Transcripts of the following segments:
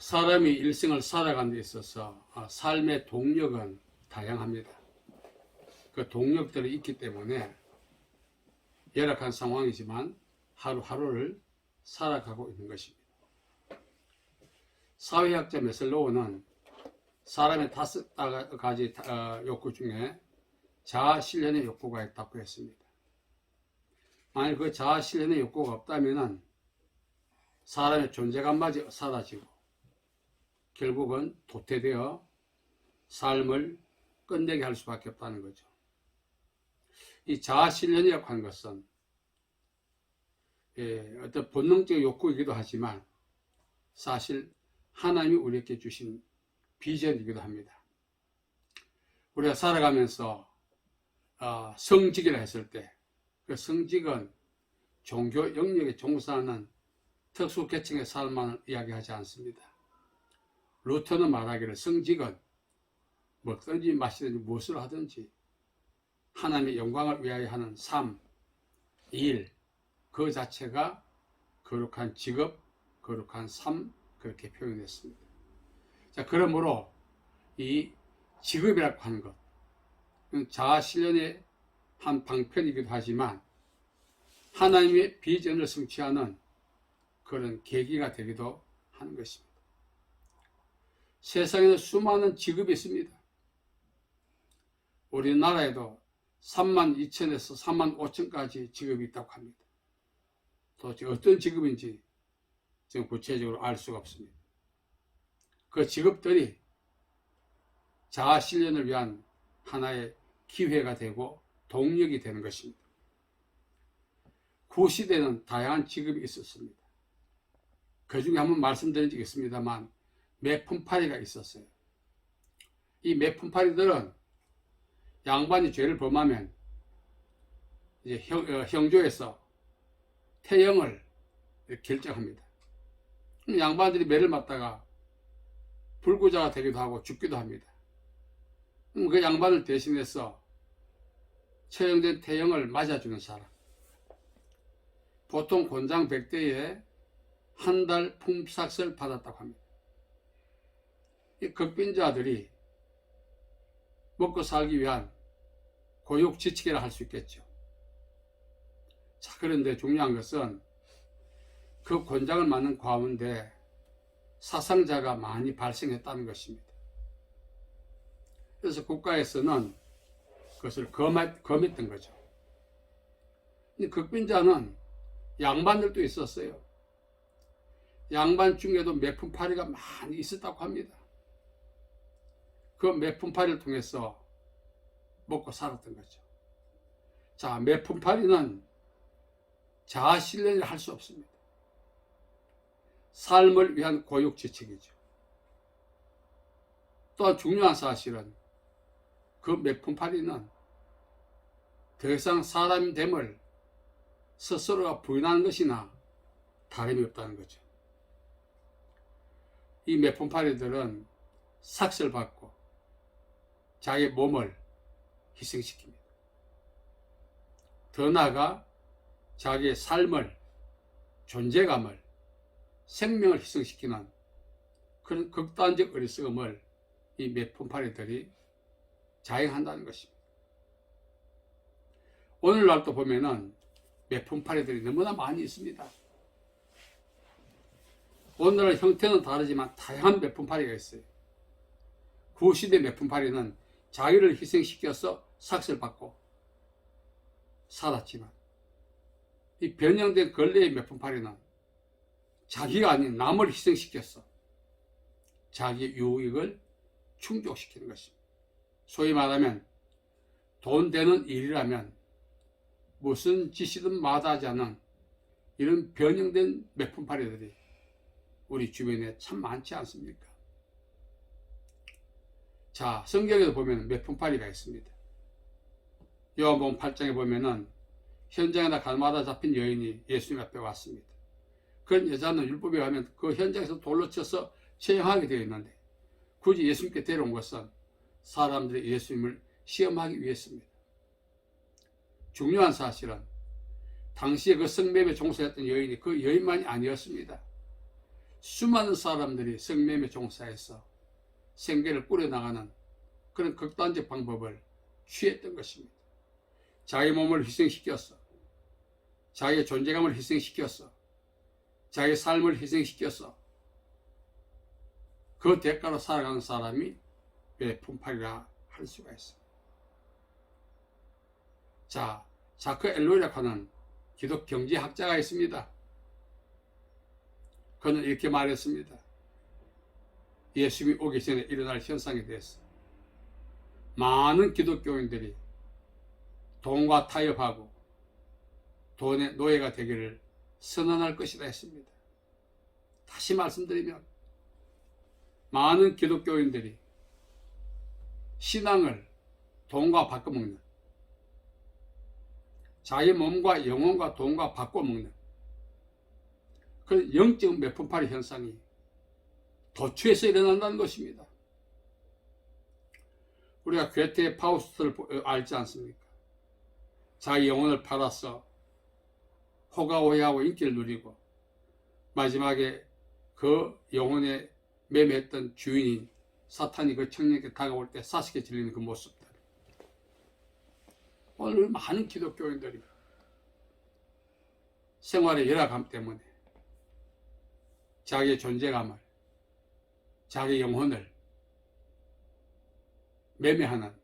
사람이 일생을 살아가는 데 있어서 삶의 동력은 다양합니다. 그 동력들이 있기 때문에 열악한 상황이지만 하루하루를 살아가고 있는 것입니다. 사회학자 메슬로우는 사람의 5가지 욕구 중에 자아실현의 욕구가 있다고 했습니다. 만약 그 자아실현의 욕구가 없다면 사람의 존재감마저 사라지고 결국은 도태되어 삶을 끝내게 할 수밖에 없다는 거죠. 이 자아실현이라고 하는 것은 어떤 본능적 욕구이기도 하지만 사실 하나님이 우리에게 주신 비전이기도 합니다. 우리가 살아가면서 성직이라 했을 때 그 성직은 종교 영역에 종사하는 특수 계층의 삶만을 이야기하지 않습니다. 루터는 말하기를 성직은 먹든지 마시든지 무엇을 하든지 하나님의 영광을 위하여 하는 삶, 일, 그 자체가 거룩한 직업, 거룩한 삶, 그렇게 표현했습니다. 자, 그러므로 이 직업이라고 하는 것, 자아실현의 한 방편이기도 하지만 하나님의 비전을 성취하는 그런 계기가 되기도 하는 것입니다. 세상에는 수많은 직업이 있습니다. 우리나라에도 32,000에서 35,000까지 직업이 있다고 합니다. 도대체 어떤 직업인지 지금 구체적으로 알 수가 없습니다. 그 직업들이 자아실현을 위한 하나의 기회가 되고 동력이 되는 것입니다. 구시대는 다양한 직업이 있었습니다. 그 중에 한번 말씀드린 적이 있습니다만 매품파리가 있었어요. 이 매품파리들은 양반이 죄를 범하면 이제 형조에서 태형을 결정합니다. 양반들이 매를 맞다가 불구자가 되기도 하고 죽기도 합니다. 그 양반을 대신해서 처형된 태형을 맞아주는 사람, 보통 곤장 100대에 한 달 품삯을 받았다고 합니다. 이 극빈자들이 먹고 살기 위한 고육지책이라 할 수 있겠죠. 자, 그런데 중요한 것은 그 곤장을 맞는 가운데 사상자가 많이 발생했다는 것입니다. 그래서 국가에서는 그것을 금했던 거죠. 근데 극빈자는 양반들도 있었어요. 양반 중에도 매품파리가 많이 있었다고 합니다. 그 매품파리를 통해서 먹고 살았던 거죠. 자, 매품파리는 자아실현을 할 수 없습니다. 삶을 위한 고육지책이죠. 또한 중요한 사실은 그 매품파리는 더 이상 사람됨을 스스로가 부인하는 것이나 다름이 없다는 거죠. 이 매품파리들은 삭슬 받고 자기 몸을 희생시킵니다. 더 나아가 자기의 삶을, 존재감을, 생명을 희생시키는 그런 극단적 어리석음을 이 매품파리들이 자행한다는 것입니다. 오늘날도 보면은 매품파리들이 너무나 많이 있습니다. 오늘날 형태는 다르지만 다양한 매품파리가 있어요. 구시대 매품파리는 자기를 희생시켜서 삭슬 받고 살았지만 이 변형된 근래의 매품파리는 자기가 아닌 남을 희생시켜서 자기의 유익을 충족시키는 것입니다. 소위 말하면 돈 되는 일이라면 무슨 짓이든 마다하지 않는 이런 변형된 매품파리들이 우리 주변에 참 많지 않습니까? 자, 성경에도 보면 매품파리가 있습니다. 요한복음 8장에 보면은 현장에다 갈마다 잡힌 여인이 예수님 앞에 왔습니다. 그런 여자는 율법에 가면 그 현장에서 돌로 쳐서 처형하게 되어 있는데 굳이 예수님께 데려온 것은 사람들이 예수님을 시험하기 위해서입니다. 중요한 사실은 당시에 그 성매매 종사했던 여인이 그 여인만이 아니었습니다. 수많은 사람들이 성매매 종사해서 생계를 꾸려나가는 그런 극단적 방법을 취했던 것입니다. 자기 몸을 희생시켰어. 자기의 존재감을 희생시켰어. 자기의 삶을 희생시켰어. 그 대가로 살아가는 사람이 매품팔이라 할 수가 있습니다. 자, 자크 엘로이라고 하는 기독 경제학자가 있습니다. 그는 이렇게 말했습니다. 예수님이 오기 전에 일어날 현상에 대해서 많은 기독교인들이 돈과 타협하고 돈의 노예가 되기를 선언할 것이다 했습니다. 다시 말씀드리면 많은 기독교인들이 신앙을 돈과 바꿔먹는, 자기 몸과 영혼과 돈과 바꿔먹는 그 영적 매품팔이 현상이 도처에서 일어난다는 것입니다. 우리가 괴테의 파우스트를 알지 않습니까? 자기 영혼을 팔아서 호가호위하고 인기를 누리고 마지막에 그 영혼에 매매했던 주인인 사탄이 그 청년에게 다가올 때 사식에 질리는 그 모습들. 오늘 많은 기독교인들이 생활의 열악함 때문에 자기의 존재감을, 자기 영혼을 매매하는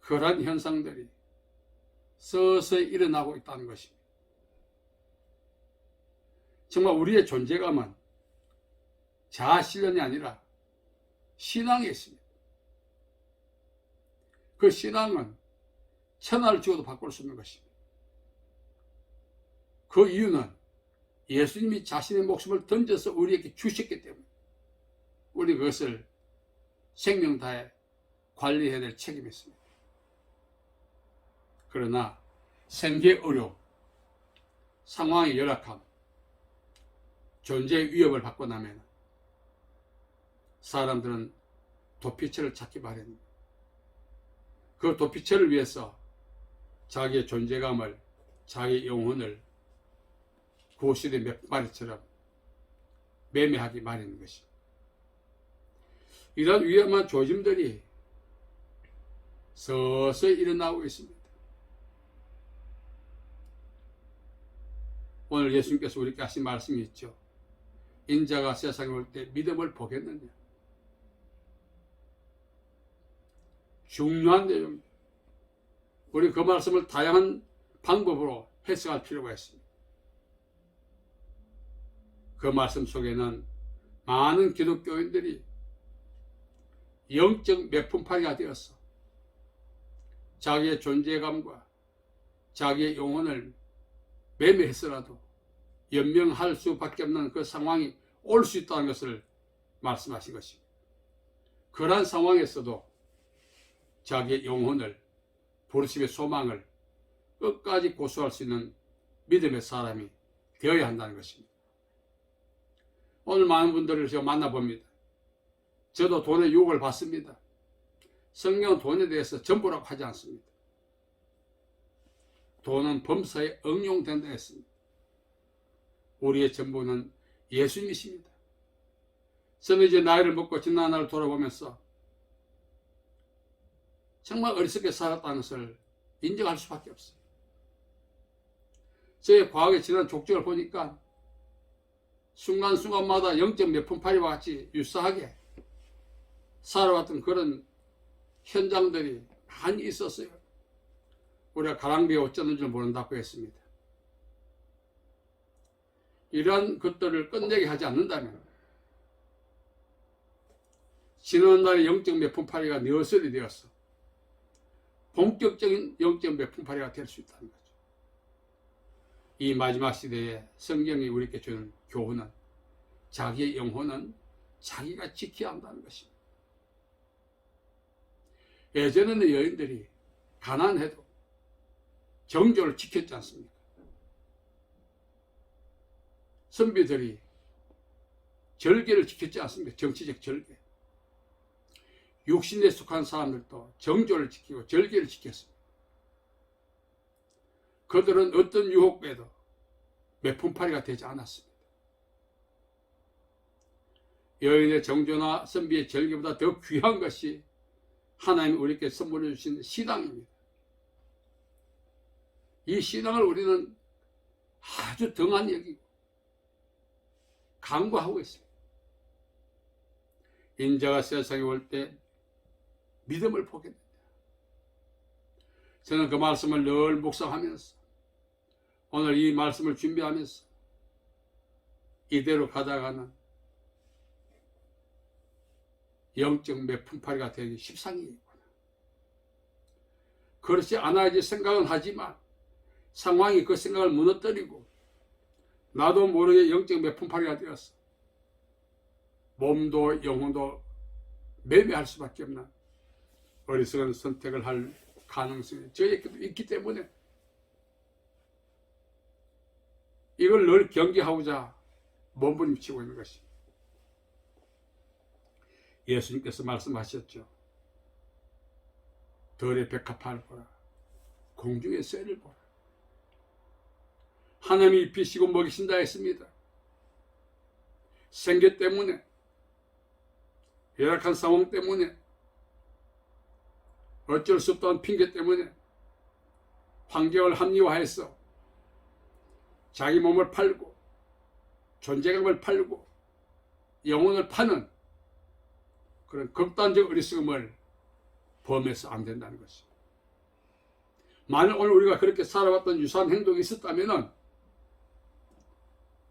그러한 현상들이 서서히 일어나고 있다는 것입니다. 정말 우리의 존재감은 자아실현이 아니라 신앙에 있습니다. 그 신앙은 천하를 주어도 바꿀 수 있는 것입니다. 그 이유는 예수님이 자신의 목숨을 던져서 우리에게 주셨기 때문에 우리 그것을 생명 다해 관리해야 될 책임이 있습니다. 그러나 생계 어려움, 상황의 열악함, 존재의 위협을 받고 나면 사람들은 도피처를 찾기 마련입니다. 그 도피처를 위해서 자기의 존재감을, 자기 영혼을 구시대 몇 마리처럼 매매하기 마련인 것입니다. 이런 위험한 조짐들이 서서히 일어나고 있습니다. 오늘 예수님께서 우리에게 하신 말씀이 있죠. 인자가 세상에 올 때 믿음을 보겠느냐. 중요한 내용입니다. 우리 그 말씀을 다양한 방법으로 해석할 필요가 있습니다. 그 말씀 속에는 많은 기독교인들이 영적 매품팔이가 되었어. 자기의 존재감과 자기의 영혼을 매매해서라도 연명할 수밖에 없는 그 상황이 올 수 있다는 것을 말씀하신 것입니다. 그러한 상황에서도 자기의 영혼을, 부르심의 소망을 끝까지 고수할 수 있는 믿음의 사람이 되어야 한다는 것입니다. 오늘 많은 분들을 제가 만나봅니다. 저도 돈의 유혹을 받습니다. 성경은 돈에 대해서 전부라고 하지 않습니다. 돈은 범사에 응용된다 했습니다. 우리의 전부는 예수님이십니다. 저는 이제 나이를 먹고 지난 날을 돌아보면서 정말 어리석게 살았다는 것을 인정할 수밖에 없어요. 저의 과거에 지난 족적을 보니까 순간순간마다 영적 매품팔이와 같이 유사하게 살아왔던 그런 현장들이 많이 있었어요. 우리가 가랑비에 어쩌는 줄 모른다고 했습니다. 이러한 것들을 끝내게 하지 않는다면 지난 날의 영적 매품팔이가 너슬이 되어서 본격적인 영적 매품팔이가 될 수 있다는 거죠. 이 마지막 시대에 성경이 우리에게 주는 교훈은 자기의 영혼은 자기가 지켜야 한다는 것입니다. 예전에는 여인들이 가난해도 정조를 지켰지 않습니까? 선비들이 절개를 지켰지 않습니까? 정치적 절개. 육신에 속한 사람들도 정조를 지키고 절개를 지켰습니다. 그들은 어떤 유혹에도 매품팔이가 되지 않았습니다. 여인의 정조나 선비의 절기보다 더 귀한 것이 하나님이 우리에게 선물해 주신 신앙입니다. 이 신앙을 우리는 아주 등한히 여기고 간구하고 있습니다. 인자가 세상에 올 때 믿음을 보게 됩니다. 저는 그 말씀을 늘 묵상하면서 오늘 이 말씀을 준비하면서 이대로 가다가는 영적 매품팔이가 되기 십상이구나. 그렇지 않아야지 생각은 하지만 상황이 그 생각을 무너뜨리고 나도 모르게 영적 매품팔이가 되었어. 몸도 영혼도 매매할 수밖에 없는 어리석은 선택을 할 가능성이 저에게도 있기 때문에 이걸 늘 경계하고자 몸부림치고 있는 것입니다. 예수님께서 말씀하셨죠. 들의 백합화를 보라. 공중의 새를 보라. 하나님이 입히시고 먹이신다 했습니다. 생계 때문에, 열악한 상황 때문에, 어쩔 수 없다는 핑계 때문에 환경을 합리화해서 자기 몸을 팔고 존재감을 팔고 영혼을 파는 그런 극단적 어리석음을 범해서 안 된다는 것입니다. 만약 오늘 우리가 그렇게 살아왔던 유사한 행동이 있었다면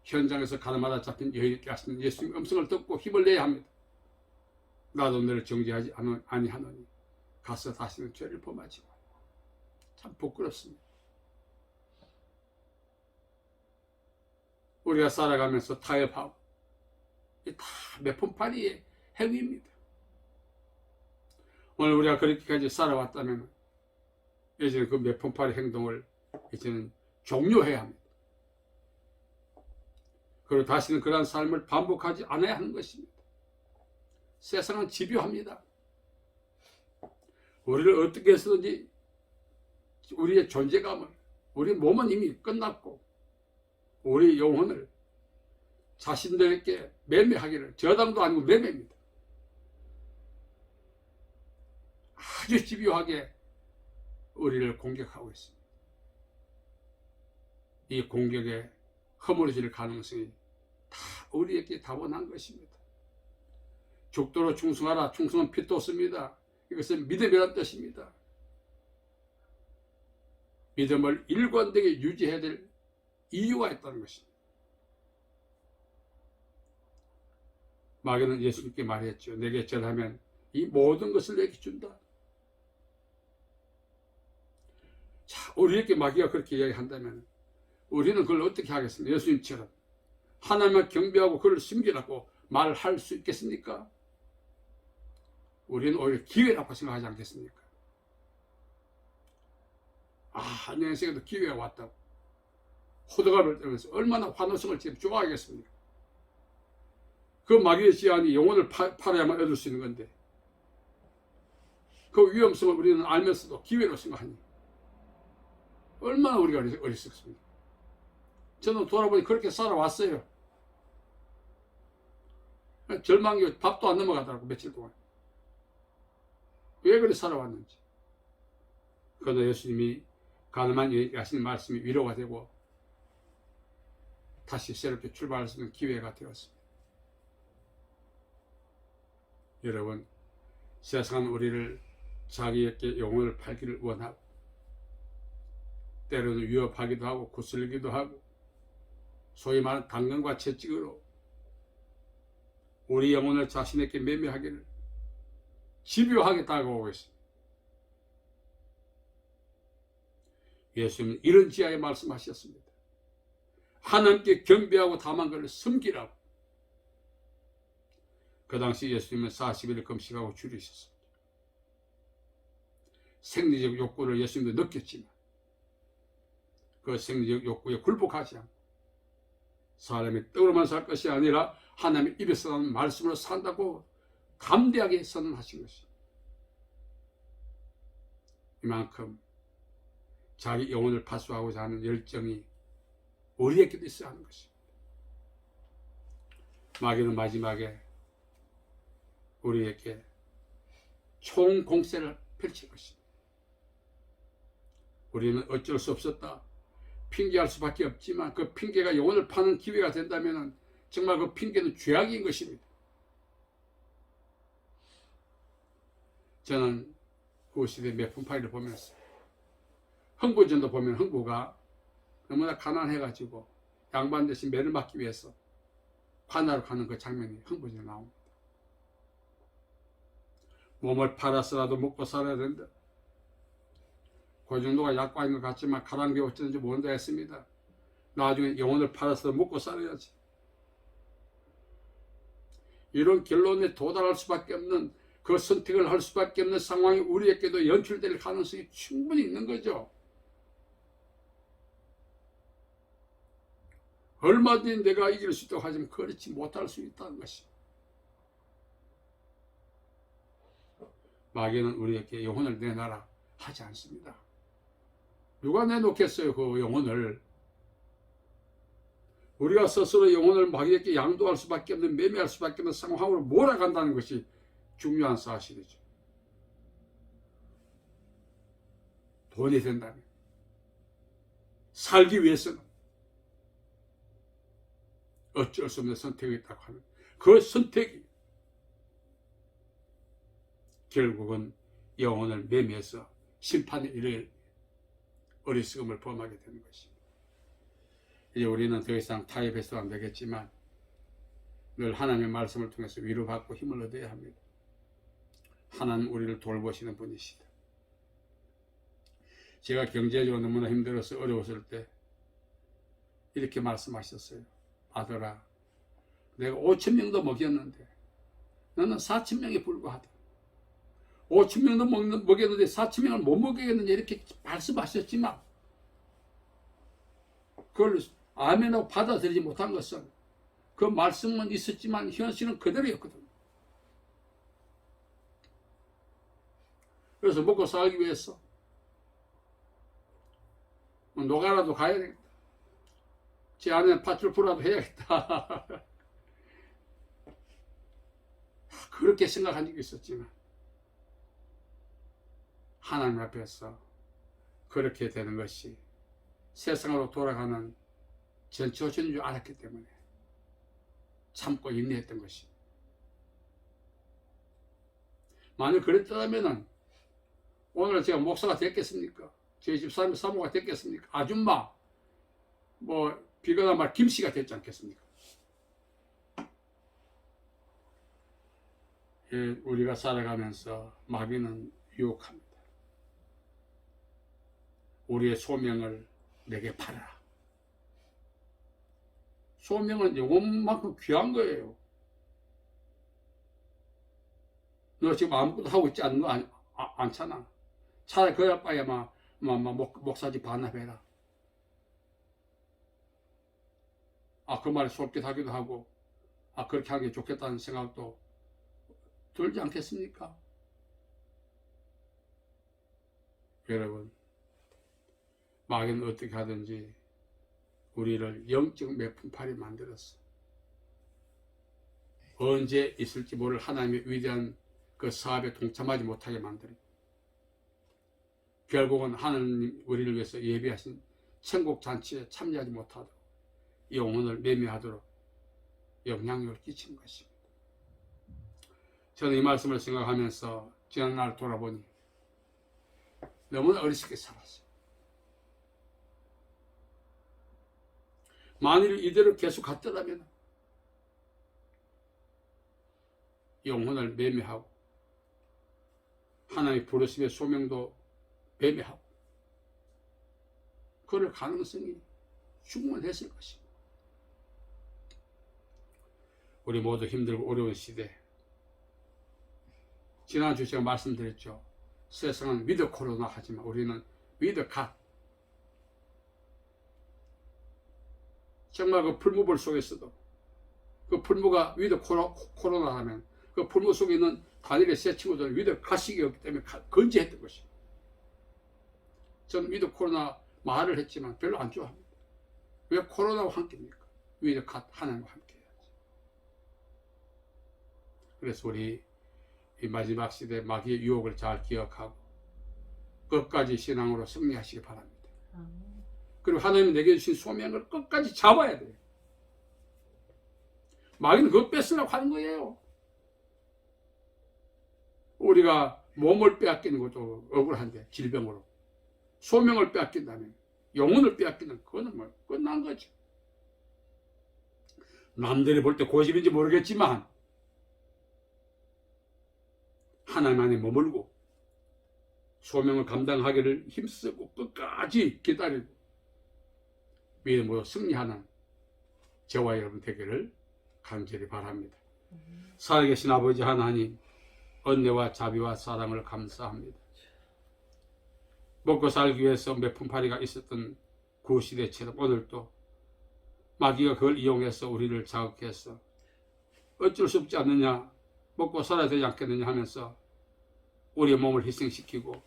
현장에서 가늠하다 잡힌 여인이 깨닫는 예수님의 음성을 듣고 힘을 내야 합니다. 나도 너를 정죄하지 아니하노니 가서 다시는 죄를 범하지 마. 참 부끄럽습니다. 우리가 살아가면서 타협하고 이 다 매품팔이의 행위입니다. 오늘 우리가 그렇게까지 살아왔다면 이제는 그 매품팔이 행동을 이제는 종료해야 합니다. 그리고 다시는 그러한 삶을 반복하지 않아야 하는 것입니다. 세상은 집요합니다. 우리를 어떻게 해서든지 우리의 존재감을, 우리 몸은 이미 끝났고 우리 영혼을 자신들에게 매매하기를, 저당도 아니고 매매입니다. 아주 집요하게 우리를 공격하고 있습니다. 이 공격에 허물어질 가능성이 다 우리에게 다원한 것입니다. 죽도록 충성하라. 충성은 피토스입니다. 이것은 믿음이라는 뜻입니다. 믿음을 일관되게 유지해야 될 이유가 있다는 것입니다. 마귀는 예수님께 말했죠. 내게 절하면 이 모든 것을 내게 준다. 자, 우리에게 마귀가 그렇게 이야기한다면 우리는 그걸 어떻게 하겠습니까? 예수님처럼 하나님을 경배하고 그를 숨기라고 말할 수 있겠습니까? 우리는 오히려 기회라고 생각하지 않겠습니까? 내 인생에도 기회가 왔다고 호들갑을 떨면서 얼마나 환호성을 지금 좋아하겠습니까? 그 마귀의 제안이 영혼을 팔아야만 얻을 수 있는 건데 그 위험성을 우리는 알면서도 기회로 생각하니 얼마나 우리가 어리석습니까? 저는 돌아보니 그렇게 살아왔어요. 절망이 밥도 안 넘어가더라고 며칠 동안. 왜 그렇게 살아왔는지. 그러나 예수님이 가늠한 여인에게 하신 말씀이 위로가 되고 다시 새롭게 출발할 수 있는 기회가 되었습니다. 여러분, 세상은 우리를 자기에게 영혼을 팔기를 원하고 때로는 위협하기도 하고 구슬기도 하고 소위 말하는 당근과 채찍으로 우리 영혼을 자신에게 매매하기를 집요하게 다가오고 있습니다. 예수님은 이런 지하에 말씀하셨습니다. 하나님께 경배하고 다만 그를 섬기라고. 그 당시 예수님은 40일 금식하고 줄이셨습니다. 생리적 욕구를 예수님도 느꼈지만 그 생리적 욕구에 굴복하지 않고 사람이 떡으로만 살 것이 아니라 하나님의 입에서 나오는 말씀으로 산다고 담대하게 선언하신 것입니다. 이만큼 자기 영혼을 파수하고자 하는 열정이 우리에게도 있어야 하는 것입니다. 마귀는 마지막에 우리에게 총공세를 펼칠 것입니다. 우리는 어쩔 수 없었다, 핑계할 수밖에 없지만 그 핑계가 영혼을 파는 기회가 된다면 정말 그 핑계는 죄악인 것입니다. 저는 그 시대 매품파리를 보면서 흥부전도 보면 흥부가 너무나 가난해가지고 양반 대신 매를 맞기 위해서 관하로 가는 그 장면이 흥부전에 나옵니다. 몸을 팔아서라도 먹고 살아야 된다. 그 정도가 약과인 것 같지만 가난 게 어쩌는지 모른다 했습니다. 나중에 영혼을 팔아서도 먹고 살아야지. 이런 결론에 도달할 수밖에 없는, 그 선택을 할 수밖에 없는 상황이 우리에게도 연출될 가능성이 충분히 있는 거죠. 얼마든지 내가 이길 수 있다고 하지만 그렇지 못할 수 있다는 것입니다. 마귀는 우리에게 영혼을 내놔라 하지 않습니다. 누가 내놓겠어요, 그 영혼을. 우리가 스스로 영혼을 마귀에게 양도할 수밖에 없는, 매매할 수밖에 없는 상황으로 몰아간다는 것이 중요한 사실이죠. 돈이 된다면, 살기 위해서는 어쩔 수 없는 선택이 있다고 하면 그 선택이 결국은 영혼을 매매해서 심판에 이를 어리석음을 범하게 되는 것입니다. 이제 우리는 더 이상 타협해서는 안 되겠지만 늘 하나님의 말씀을 통해서 위로받고 힘을 얻어야 합니다. 하나님 우리를 돌보시는 분이시다. 제가 경제적으로 너무나 힘들어서 어려웠을 때 이렇게 말씀하셨어요. 아들아, 내가 5,000명도 먹였는데 너는 4,000명에 불과하다. 5,000명도 먹였는데 4,000명을 못 먹이겠느냐, 이렇게 말씀하셨지만 그걸 아멘하고 받아들이지 못한 것은 그 말씀은 있었지만 현실은 그대로였거든요. 그래서 먹고 살기 위해서 노가라도 가야 되겠다. 제 아내는 팥줄 풀어도 해야겠다. 그렇게 생각한 적이 있었지만 하나님 앞에서 그렇게 되는 것이 세상으로 돌아가는 전처신인 줄 알았기 때문에 참고 인내했던 것이. 만약 그랬다면 오늘 제가 목사가 됐겠습니까? 저희 집사람이 사모가 됐겠습니까? 아줌마, 비거나 말 김씨가 됐지 않겠습니까? 예, 우리가 살아가면서 마귀는 유혹합니다. 우리의 소명을 내게 팔아라. 소명은 영혼만큼 귀한 거예요. 너 지금 아무것도 하고 있지 않는 거 않잖아. 차라리 그럴 바에 목사직 반납해라. 그 말에 솔깃하기도 하고, 그렇게 하는 게 좋겠다는 생각도 들지 않겠습니까? 여러분, 마귀는 어떻게 하든지 우리를 영적 매품팔이 만들었어. 언제 있을지 모를 하나님의 위대한 그 사업에 동참하지 못하게 만들고, 결국은 하나님 우리를 위해서 예비하신 천국 잔치에 참여하지 못하도록 영혼을 매매하도록 영향력을 끼친 것입니다. 저는 이 말씀을 생각하면서 지난날 돌아보니 너무나 어리석게 살았어요. 만일 이대로 계속 갔더라면 영혼을 매매하고 하나님의 부르심의 소명도 매매하고 그럴 가능성이 충분했을 것입니다. 우리 모두 힘들고 어려운 시대, 지난주 제가 말씀드렸죠. 세상은 위드 코로나 하지만 우리는 위드 갓. 정말 그 풀무불 속에서도 그 풀무가 위드 코로나 하면 그 풀무 속에 있는 다니엘의 세 친구들은 위드 갓이었기 때문에 건재했던 것입니다. 저는 위드 코로나 말을 했지만 별로 안 좋아합니다. 왜 코로나와 함께입니까? 위드 갓 하나님과 함께 해야지. 그래서 우리 이 마지막 시대 마귀의 유혹을 잘 기억하고 끝까지 신앙으로 승리하시기 바랍니다. 그리고 하나님이 내게 주신 소명을 끝까지 잡아야 돼요. 마귀는 그거 뺏으려고 하는 거예요. 우리가 몸을 빼앗기는 것도 억울한데, 질병으로. 소명을 빼앗긴다면, 영혼을 빼앗기는 그거는 뭐 끝난 거죠. 남들이 볼 때 고집인지 모르겠지만 하나님 안에 머물고 소명을 감당하기를 힘쓰고 끝까지 기다리고 믿음으로 승리하는 저와 여러분 되기를 간절히 바랍니다. 살아계신 아버지 하나님, 은혜와 자비와 사랑을 감사합니다. 먹고 살기 위해서 매품팔이가 있었던 그 시대처럼 오늘도 마귀가 그걸 이용해서 우리를 자극해서 어쩔 수 없지 않느냐, 먹고 살아야 되지 않겠느냐 하면서 우리의 몸을 희생시키고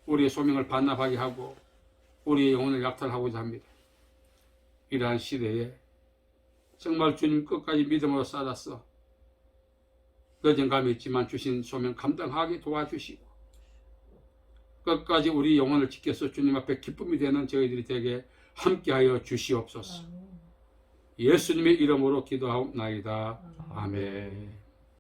우리의 소명을 반납하게 하고 우리의 영혼을 약탈하고자 합니다. 이러한 시대에 정말 주님 끝까지 믿음으로 살아서 늦은 감이 있지만 주신 소명 감당하게 도와주시고 끝까지 우리 영혼을 지켜서 주님 앞에 기쁨이 되는 저희들이 되게 함께하여 주시옵소서. 예수님의 이름으로 기도하옵나이다. 아멘.